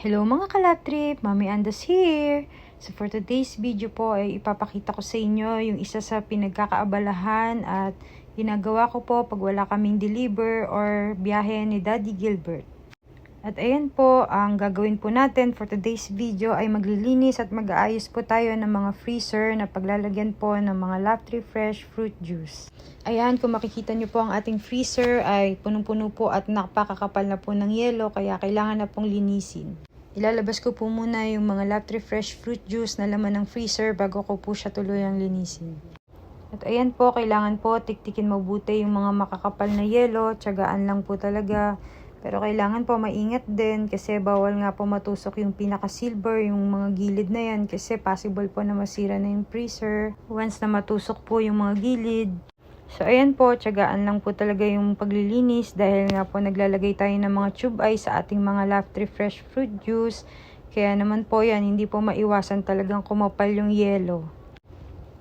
Hello mga kalab trip, Mami Andas here. So for today's video po ay ipapakita ko sa inyo yung isa sa pinagkakaabalahan at ginagawa ko po pag wala kaming deliver or biyahe ni Daddy Gilbert. At ayan po, ang gagawin po natin for today's video ay maglilinis at mag-aayos po tayo ng mga freezer na paglalagyan po ng mga Love3 Fresh Fruit Juice. Ayan, kung makikita nyo po ang ating freezer ay punong-puno po at napakakapal na po ng yelo kaya kailangan na pong linisin. Ilalabas ko po muna yung mga Love3 Fresh Fruit Juice na laman ng freezer bago ko po siya tuluyang linisin. At ayan po, kailangan po tiktikin mabuti yung mga makakapal na yelo, tiyagaan lang po talaga. Pero kailangan po maingat din kasi bawal nga po matusok yung pinaka-silver, yung mga gilid na yan kasi possible po na masira na yung freezer once na matusok po yung mga gilid. So ayan po, tiyagaan lang po talaga yung paglilinis dahil nga po naglalagay tayo ng mga tube ice sa ating mga Love3 Fresh Fruit Juice. Kaya naman po yan, hindi po maiwasan talagang kumapal yung yelo.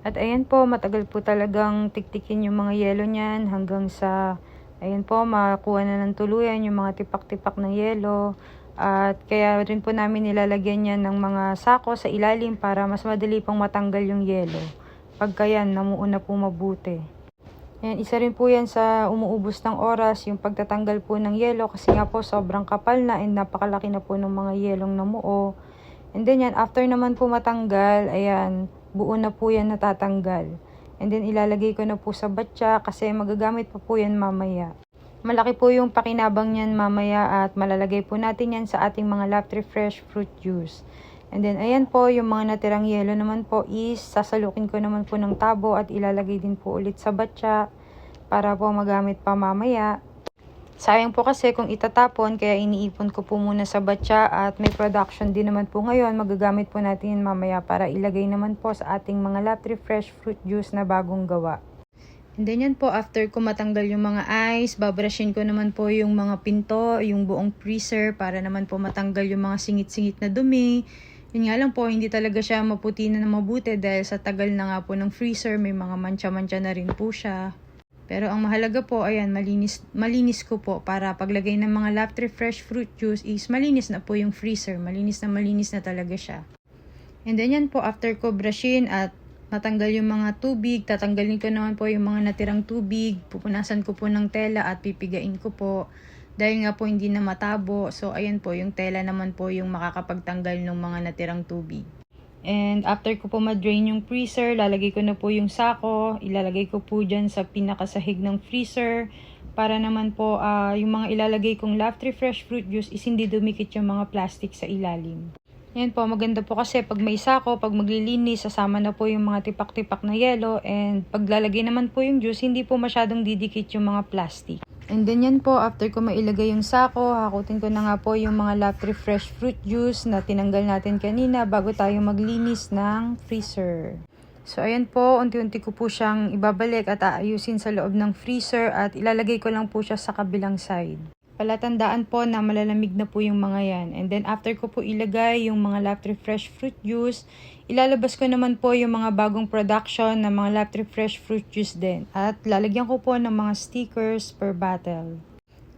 At ayan po, matagal po talagang tiktikin yung mga yelo niyan hanggang sa ayan po, makakuha na ng tuluyan yung mga tipak-tipak ng yelo. At kaya rin po namin nilalagyan yan ng mga sako sa ilalim para mas madali pang matanggal yung yelo. Pagka yan, namuuna po mabuti. Ayan, isa rin po yan sa umuubos ng oras, yung pagtatanggal po ng yelo kasi nga po sobrang kapal na and napakalaki na po ng mga yelong namuo. And then yan, after naman po matanggal, ayan, buo na po yan natatanggal. And then ilalagay ko na po sa batya kasi magagamit pa po yan mamaya. Malaki po yung pakinabang niyan mamaya at malalagay po natin yan sa ating mga Love3 Fresh Fruit Juice. And then ayan po, yung mga natirang yelo naman po is sasalukin ko naman po ng tabo at ilalagay din po ulit sa batya para po magamit pa mamaya. Sayang po kasi kung itatapon kaya iniipon ko po muna sa batya at may production din naman po ngayon. Magagamit po natin yan mamaya para ilagay naman po sa ating mga Love3 Fresh Fruit Juice na bagong gawa. And then yan po, after ko matanggal yung mga ice, babrushin ko naman po yung mga pinto, yung buong freezer para naman po matanggal yung mga singit-singit na dumi. Yun nga lang po, hindi talaga siya maputi na mabuti dahil sa tagal na nga po ng freezer, may mga mancha-mancha na rin po siya. Pero ang mahalaga po, ayan, malinis ko po para paglagay ng mga Love3 Fresh Fruit Juice is malinis na po yung freezer. Malinis na talaga siya. And then yan po, after ko brushin at matanggal yung mga tubig, tatanggalin ko naman po yung mga natirang tubig. Pupunasan ko po ng tela at pipigain ko po. Dahil nga po hindi na matabo. So ayan po, yung tela naman po yung makakapagtanggal ng mga natirang tubig. And after ko po ma-drain yung freezer, lalagay ko na po yung sako. Ilalagay ko po dyan sa pinakasahig ng freezer. Para naman po yung mga ilalagay kong Love3 Fresh Fruit Juice is hindi dumikit yung mga plastic sa ilalim. Yan po, maganda po kasi pag may sako, pag maglilinis, sasama na po yung mga tipak-tipak na yelo. And paglalagay naman po yung juice, hindi po masyadong didikit yung mga plastic. And then yan po, after ko mailagay yung sako, hakutin ko na nga po yung mga Love3 Fresh Fruit Juice na tinanggal natin kanina bago tayo maglinis ng freezer. So ayan po, unti-unti ko po siyang ibabalik at aayusin sa loob ng freezer at ilalagay ko lang po siya sa kabilang side. Palatandaan po na malalamig na po yung mga yan. And then after ko po ilagay yung mga Love3 Fresh Fruit Juice, ilalabas ko naman po yung mga bagong production ng mga Love3 Fresh Fruit Juice din. At lalagyan ko po ng mga stickers per bottle.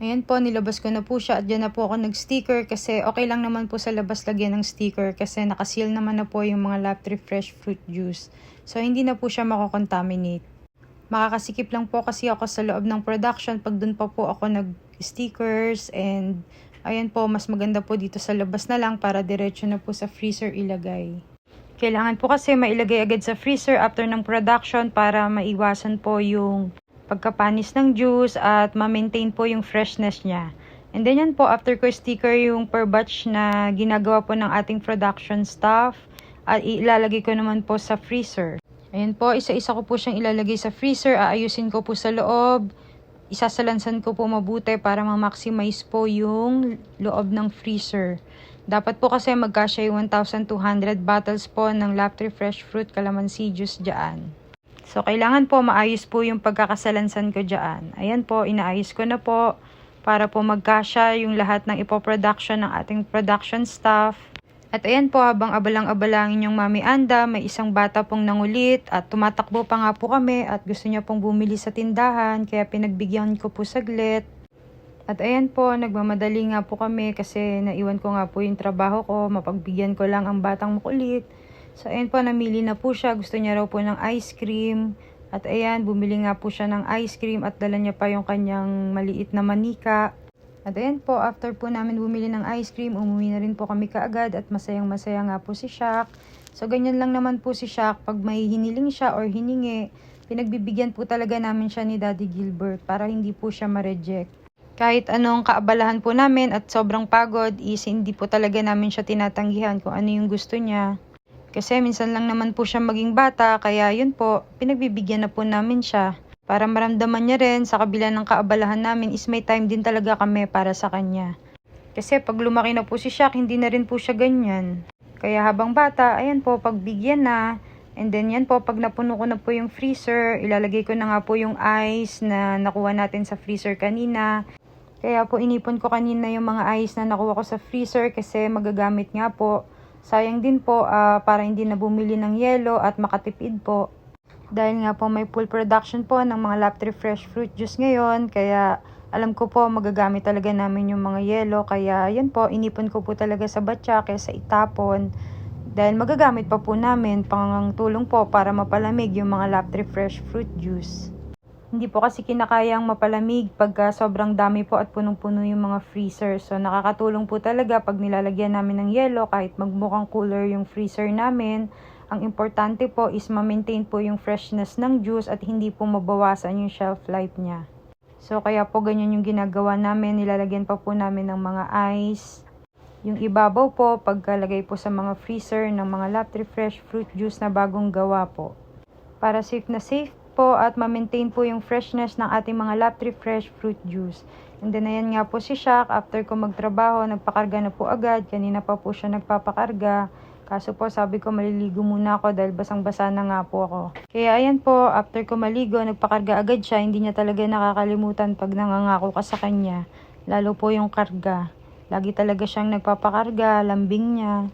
Ayan po, nilabas ko na po siya at dyan na po ako nag-sticker kasi okay lang naman po sa labas lagyan ng sticker kasi nakaseal naman na po yung mga Love3 Fresh Fruit Juice. So hindi na po siya makakontaminate. Makakasikip lang po kasi ako sa loob ng production pag dun pa po ako nag-stickers and ayan po, mas maganda po dito sa labas na lang para diretso na po sa freezer ilagay. Kailangan po kasi mailagay agad sa freezer after ng production para maiwasan po yung pagkapanis ng juice at ma-maintain po yung freshness niya. And then yan po, after ko sticker yung per batch na ginagawa po ng ating production staff at ilalagay ko naman po sa freezer. Ayan po, isa-isa ko po siyang ilalagay sa freezer, aayusin ko po sa loob, isasalansan ko po mabuti para ma-maximize po yung loob ng freezer. Dapat po kasi magkasya yung 1,200 bottles po ng Love3 Fresh Fruit Calamansi Juice dyan. So, kailangan po maayos po yung pagkakasalansan ko dyan. Ayan po, inaayos ko na po para po magkasya yung lahat ng ipoproduction ng ating production staff. At ayan po, habang abalang-abalangin yung Mami Anda, may isang bata pong nangulit at tumatakbo pa nga po kami at gusto niya pong bumili sa tindahan kaya pinagbigyan ko po saglit. At ayan po, nagmamadali nga po kami kasi naiwan ko nga po yung trabaho ko, mapagbigyan ko lang ang batang makulit. So ayan po, namili na po siya, gusto niya raw po ng ice cream. At ayan, bumili nga po siya ng ice cream at dala niya pa yung kanyang maliit na manika. At ayan po, after po namin bumili ng ice cream, umuwi na rin po kami kaagad at masayang masaya nga po si Shaq. So ganyan lang naman po si Shaq, pag may hiniling siya or hiningi, pinagbibigyan po talaga namin siya ni Daddy Gilbert para hindi po siya ma-reject. Kahit anong kaabalahan po namin at sobrang pagod is hindi po talaga namin siya tinatanggihan kung ano yung gusto niya. Kasi minsan lang naman po siya maging bata, kaya yun po, pinagbibigyan na po namin siya. Para maramdaman niya rin sa kabila ng kaabalahan namin is may time din talaga kami para sa kanya. Kasi pag lumaki na po si Shaq, hindi na rin po siya ganyan. Kaya habang bata, ayan po, pagbigyan na. And then yan po, pag napuno ko na po yung freezer, ilalagay ko na nga po yung ice na nakuha natin sa freezer kanina. Kaya po inipon ko kanina yung mga ice na nakuha ko sa freezer kasi magagamit nga po. Sayang din po para hindi na bumili ng yelo at makatipid po. Dahil nga po may full production po ng mga Laptree Fresh Fruit Juice ngayon. Kaya alam ko po magagamit talaga namin yung mga yelo. Kaya yan po, inipon ko po talaga sa batya kaysa itapon. Dahil magagamit pa po namin pang tulong po para mapalamig yung mga Laptree Fresh Fruit Juice. Hindi po kasi kinakayang mapalamig pagka sobrang dami po at punong-puno yung mga freezer. So nakakatulong po talaga pag nilalagyan namin ng yelo kahit magmukhang cooler yung freezer namin. Ang importante po is ma-maintain po yung freshness ng juice at hindi po mabawasan yung shelf life niya. So kaya po ganyan yung ginagawa namin. Nilalagyan pa po namin ng mga ice. Yung ibabaw po pagkalagay po sa mga freezer ng mga Laptree Fresh Fruit Juice na bagong gawa po. Para safe na safe po at ma-maintain po yung freshness ng ating mga Laptree Fresh Fruit Juice. And then ayan nga po si Shaq, after ko magtrabaho, nagpakarga na po agad. Kanina pa po siya nagpapakarga. Kaso po sabi ko maliligo muna ako dahil basang-basa na nga po ako. Kaya ayan po, after ko maligo, nagpakarga agad siya. Hindi niya talaga nakakalimutan pag nangangako ka sa kanya. Lalo po yung karga. Lagi talaga siyang nagpapakarga, lambing niya.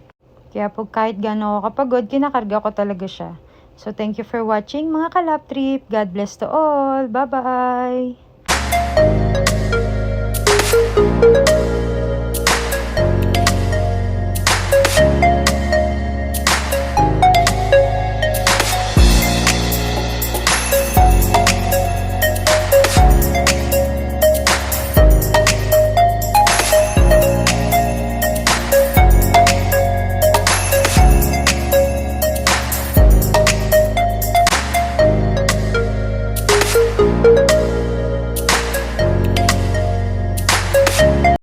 Kaya po kahit gaano ako kapagod, kinakarga ko talaga siya. So, thank you for watching mga kalap trip. God bless to all. Bye-bye!